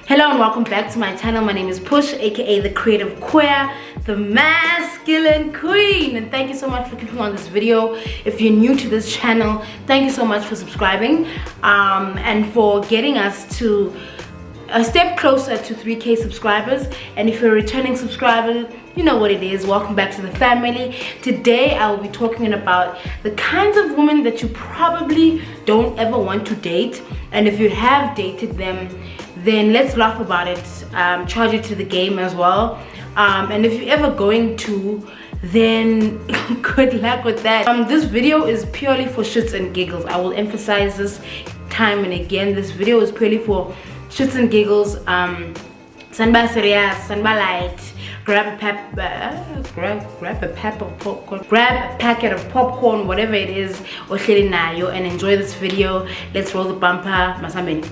Hello and welcome back to my channel. My name is Push, aka the creative queer, the masculine queen, and thank you so much for clicking on this video. If you're new to this channel, thank you so much for subscribing and for getting us to a step closer to 3K subscribers. And if you're a returning subscriber, you know what it is. Welcome back to the family. Today I will be talking about the kinds of women that you probably don't ever want to date, and if you have dated them, then let's laugh about it, charge it to the game as well, and if you're ever going to, then good luck with that. This video is purely for shits and giggles. I will emphasize this time and again. This video is purely for shits and giggles. Sanba serious, sanba light. Grab a packet of popcorn, whatever it is, and enjoy this video. Let's roll the bumper. Masambeni.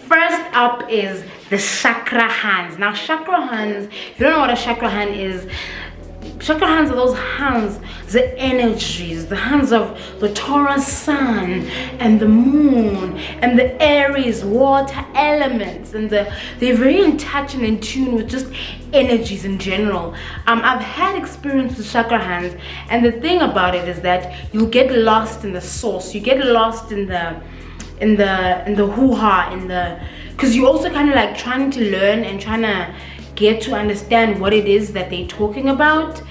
First up is the Chakra Hands. Now, Chakra Hands, if you don't know what a Chakra Hand is, Chakra Hands are those hands, the energies, the hands of the Taurus sun and the moon and the Aries water elements, and they're very in touch and in tune with just energies in general. I've had experience with Chakra Hands, and the thing about it is that you get lost in the source, you get lost in the hoo-ha, because you're also kind of like trying to learn and trying to get to understand what it is that they're talking about.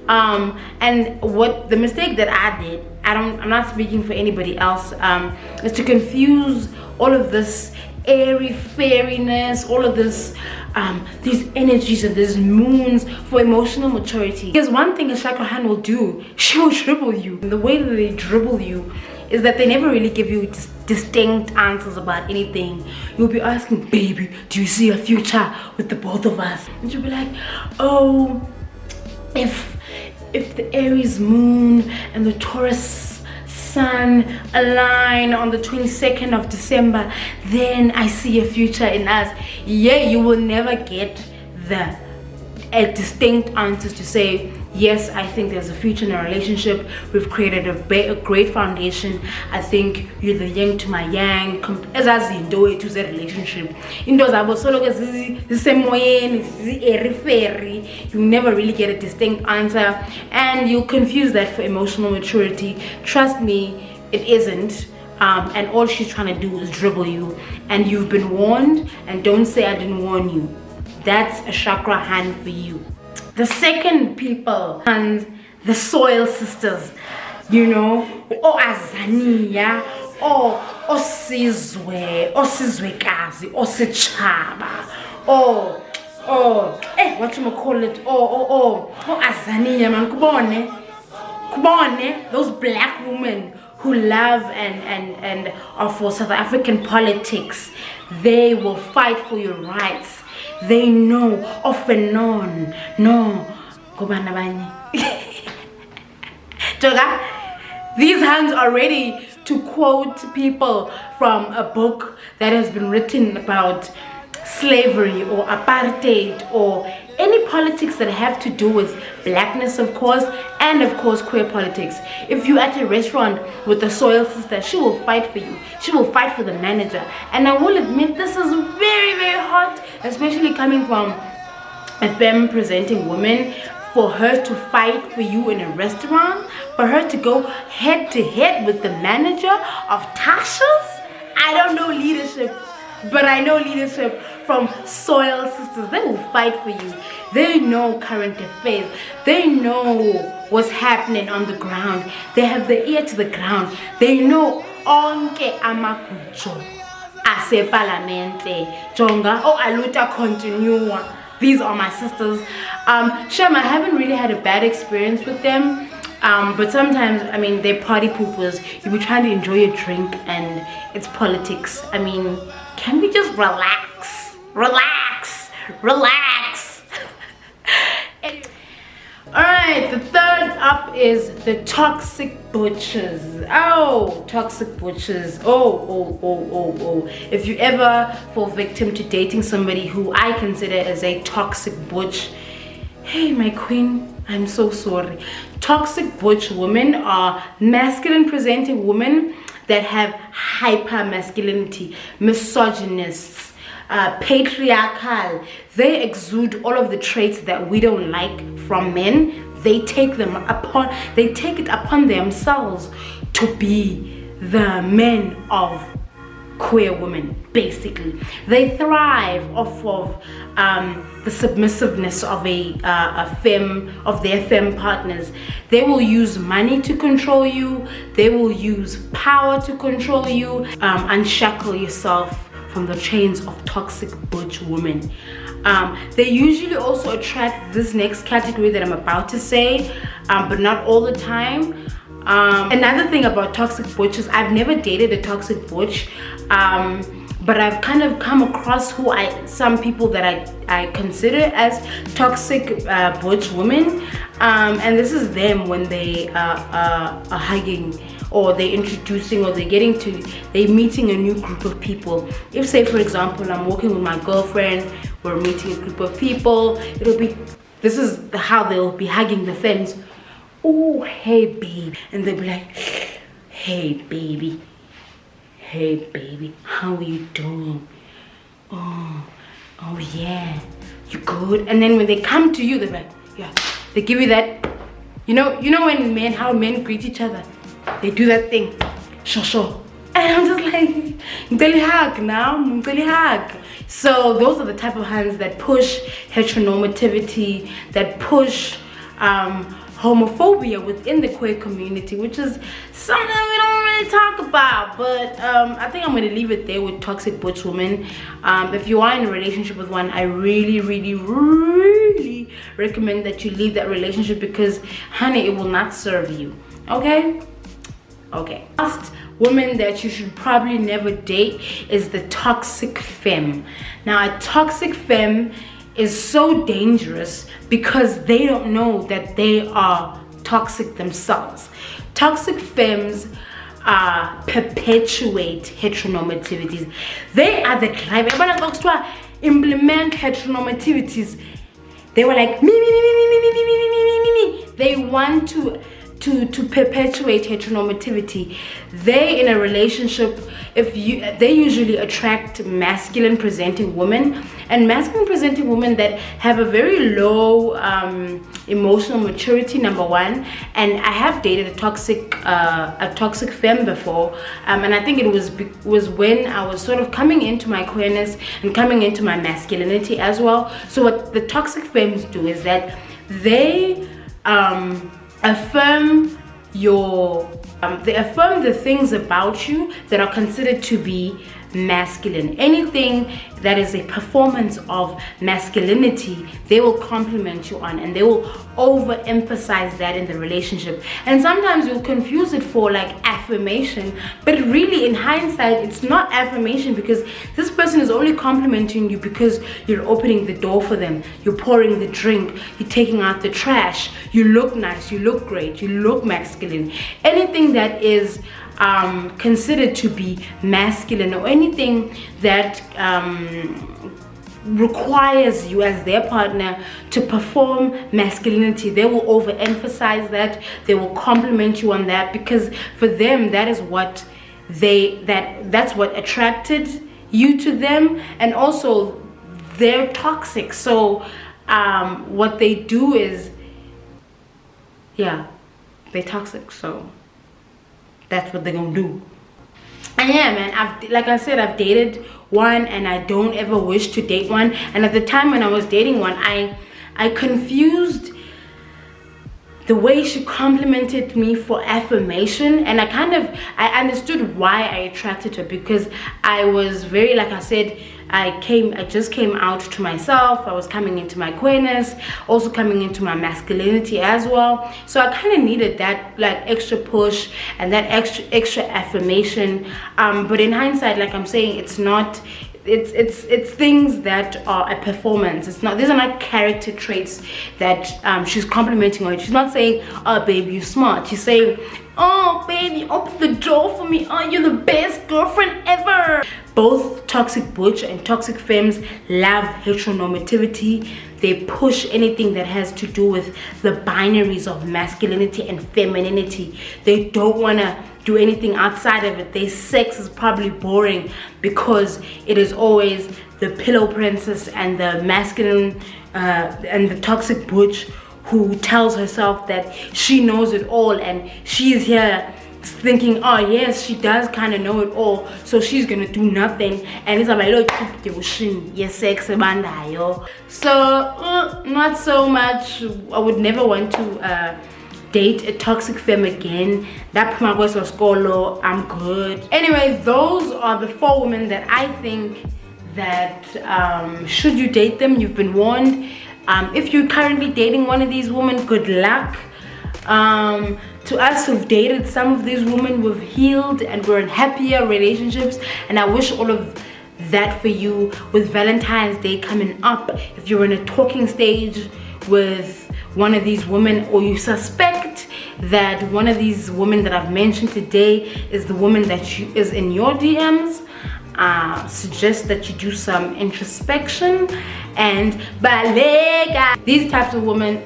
And what the mistake that I did, I'm not speaking for anybody else, is to confuse all of this airy fairiness, all of this these energies and these moons for emotional maturity. Because one thing a Chakra Hand will do, she'll dribble you. And the way that they dribble you is that they never really give you distinct answers about anything. You'll be asking, baby, do you see a future with the both of us? And she'll be like, oh, if the Aries moon and the Taurus sun align on the 22nd of December, then I see a future in us. Yeah, you will never get the distinct answers to say, yes, I think there's a future in a relationship. We've created a great foundation. I think you're the yin to my yang. As I do it to the relationship. Indoors, I was so long as the same way, you never really get a distinct answer, and you confuse that for emotional maturity. Trust me, it isn't. And all she's trying to do is dribble you, and you've been warned. And don't say I didn't warn you. That's a Chakra Hand for you. The second people, and the soil sisters, you know, Azania, Sizwe, Sizwekazi, Sichaba, what you call it, Azania, man, Kubone, those black women who love and are for South African politics. They will fight for your rights. They know off and on. No, these hands are ready to quote people from a book that has been written about slavery or apartheid or any politics that have to do with blackness, of course, and of course queer politics. If you're at a restaurant with a soil sister, she will fight for you. She will fight for the manager. And I will admit, this is very, very hot, especially coming from a femme presenting woman. For her to fight for you in a restaurant, for her to go head to head with the manager of Tasha's, I don't know leadership, but I know leadership from soil sisters. They will fight for you. They know current affairs. They know what's happening on the ground. They have the ear to the ground. They know onke amakucho ase parlamente jonga aluta continua. These are my sisters. Shem, I haven't really had a bad experience with them. But sometimes, I mean, they're party poopers. You'll be trying to enjoy your drink and it's politics. I mean, can we just relax? Relax. Alright, the third up is the toxic butchers. Oh, toxic butchers. Oh. If you ever fall victim to dating somebody who I consider as a toxic butch, hey, my queen, I'm so sorry. Toxic butch women are masculine presenting women that have hyper masculinity, misogynists, patriarchal. They exude all of the traits that we don't like from men. They take it upon themselves to be the men of queer women. Basically, they thrive off of the submissiveness of their femme partners. They will use money to control you. They will use power to control you. Unshackle yourself from the chains of toxic butch women. They usually also attract this next category that I'm about to say, but not all the time. Another thing about toxic butches, I've never dated a toxic butch, but I've kind of come across some people that I consider as toxic butch women, and this is them when they are hugging, or they're introducing, or they're meeting a new group of people. If, say for example, I'm walking with my girlfriend, we're meeting a group of people, this is how they'll be hugging the femmes. Oh, hey babe, and they'll be like, hey baby, how are you doing? Oh yeah, you good? And then when they come to you, they're like, yeah, they give you that, you know how men greet each other, they do that thing, sure. And I'm just like, hug. So those are the type of hands that push heteronormativity, that push homophobia within the queer community, which is something we don't really talk about. But I think I'm going to leave it there with toxic butch women. If you are in a relationship with one, I really recommend that you leave that relationship, because honey, it will not serve you. Okay. Last woman that you should probably never date is the toxic femme. Now, a toxic femme is so dangerous because they don't know that they are toxic themselves. Toxic femmes perpetuate heteronormativities. They are the driver. When folks to implement heteronormativities, they were like me. They want to perpetuate heteronormativity. They, in a relationship, they usually attract masculine presenting women, and masculine presenting women that have a very low emotional maturity, number one. And I have dated a toxic femme before, and I think it was when I was sort of coming into my queerness and coming into my masculinity as well. So what the toxic femmes do is that they affirm the things about you that are considered to be masculine. Anything that is a performance of masculinity, they will compliment you on, and they will overemphasize that in the relationship. And sometimes you'll confuse it for like affirmation, but really in hindsight it's not affirmation, because this person is only complimenting you because you're opening the door for them, you're pouring the drink, you're taking out the trash, you look nice, you look great, you look masculine. Anything that is considered to be masculine, or anything that requires you as their partner to perform masculinity, they will overemphasize that, they will compliment you on that, because for them that is what that's what attracted you to them. And also they're toxic, so what they do is, yeah, they're toxic, so that's what they're gonna do. And yeah, man, like I said, I've dated one, and I don't ever wish to date one. And at the time when I was dating one, I confused the way she complimented me for affirmation, and I understood why I attracted her, because I was very, like I said, I just came out to myself. I was coming into my queerness, also coming into my masculinity as well. So I kind of needed that like extra push and that extra affirmation. But in hindsight, like I'm saying, it's not. It's things that are a performance. It's not. These are not character traits that she's complimenting on. She's not saying, "Oh, baby, you're smart." She's saying, "Oh, baby, open the door for me. Oh, you're the best girlfriend ever." Both toxic butch and toxic femmes love heteronormativity. They push anything that has to do with the binaries of masculinity and femininity. They don't want to do anything outside of it. Their sex is probably boring because it is always the pillow princess and the masculine and the toxic butch who tells herself that she knows it all, and she's here thinking, oh yes, she does kind of know it all, so she's gonna do nothing. And it's like, so not so much. I would never want to date a toxic femme again. That was skolo. I'm good. Anyway, those are the 4 women that I think that should you date them, you've been warned. If you're currently dating one of these women, good luck. To us who've dated some of these women, we've healed and we're in happier relationships, and I wish all of that for you. With Valentine's Day coming up, if you're in a talking stage with one of these women, or you suspect that one of these women that I've mentioned today is the woman that is in your DMs, suggest that you do some introspection and balega. These types of women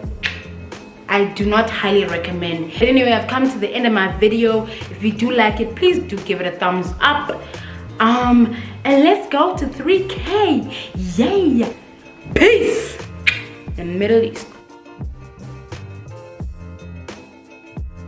I do not highly recommend. But anyway, I've come to the end of my video. If you do like it, please do give it a thumbs up. And let's go to 3K. Yay! Peace in the Middle East.